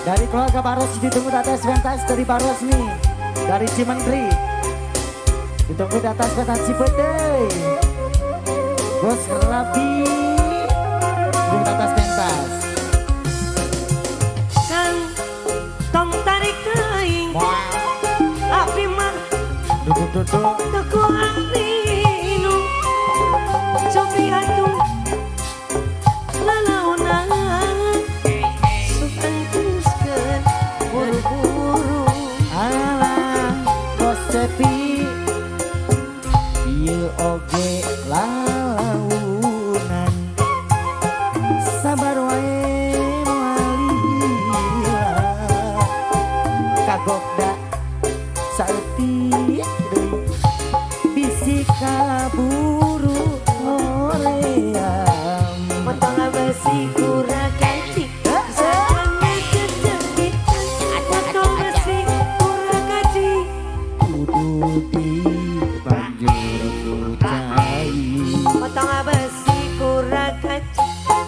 Dari keluarga Pak Rosmi ditunggu di atas pentas dari Pak Rosmi dari Cimentri. Ditunggu di atas pentas Cipete. Bos Rabi ditunggu di atas pentas. Kan tong tarik aing. Api mah. Duduk. Teku anu. Cobi atuh. Lalaunan. Sukan kuskeun buru-buru. Alah bos sepi. Ieu oge lalaunan. Sabar wae moalila. Kagokda saeutik deui. Bisi kaburu hoream. Potong besi kuragan di sadana cecekitan. Potong besi kuragan di Kudu di banjur kucai. potong besi kuragan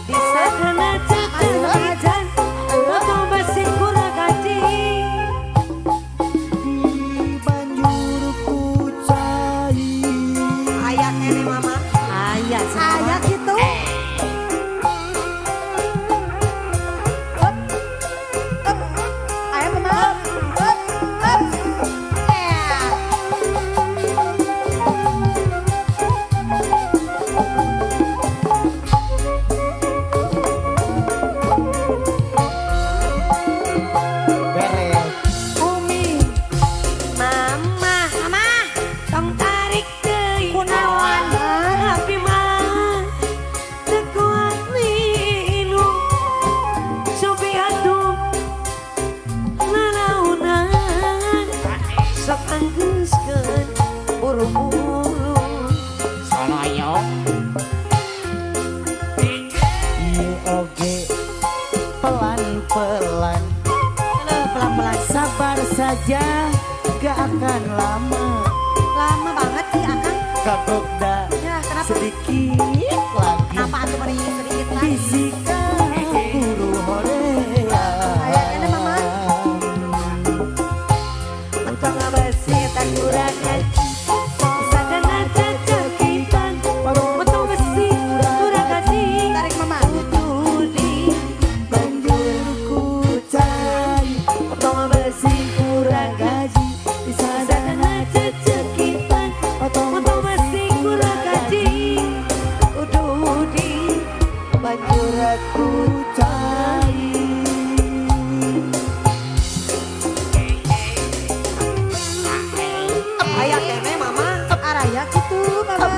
di sadana cecekitan. Potong besi kuragan di Di banjur kucai. ayat ini mama ayat Ayah gitu. Ayah mama. Berel Umi mama tong tarik deui Kunaon? Api mah teu kuat minum cobi atuh lalaunan sok anggeuskeun buru-buru ieu oge pelan-pelan. Pelan-pelan. Sabar saja gak akan lama. Lama banget sih Akang. Kagokda Ya kenapa? sedikit lagi. Kenapa atuh mari sedikit lagi? Bisi kaburu hoream. Ayahnya mama. potong besi tak kuragan sadana cecekitan potong besi kuragan di Tarik mama. Tudi Banjur kucai. potong besi kurang Gaji di sana sadana cecekitan potong besi kurang gaji Tudi banjur aku kucai. ayat kene mama Araya gitu mama.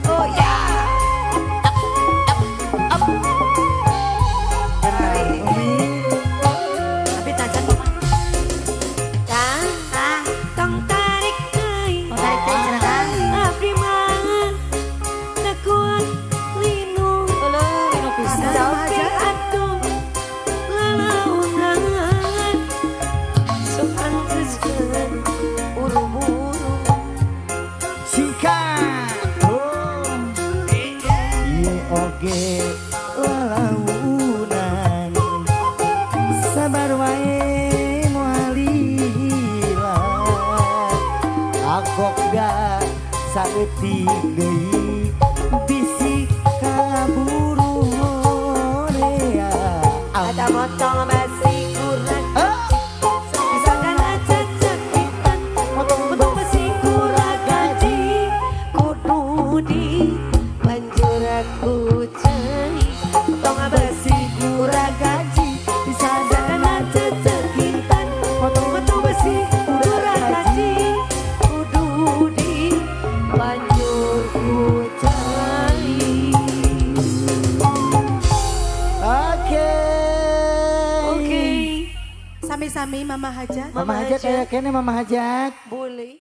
oh ya Tenang Umi. tapi tajan mama tong tarik deui Tong tarik deui cenah. abdi mah teu kuat linu Linu pisan. Cobi atuh lalaunan sok anggeuskeun buru-buru Singkat. Ieu oge lalaunan. Sabar wae moalila. Agokda saeutik deui. Bisi kaburu hoream. ada potong besi kurang di sadana cecekitan potong besi kurang gaji kudu di banjur aku cai potong besi kurang gaji di sadana cecekitan potong besi kurang gaji kudu di banjur ku cai. Oke. Sami-sami mama hajat. Mama hajat kayak kene Mama hajat. Boleh.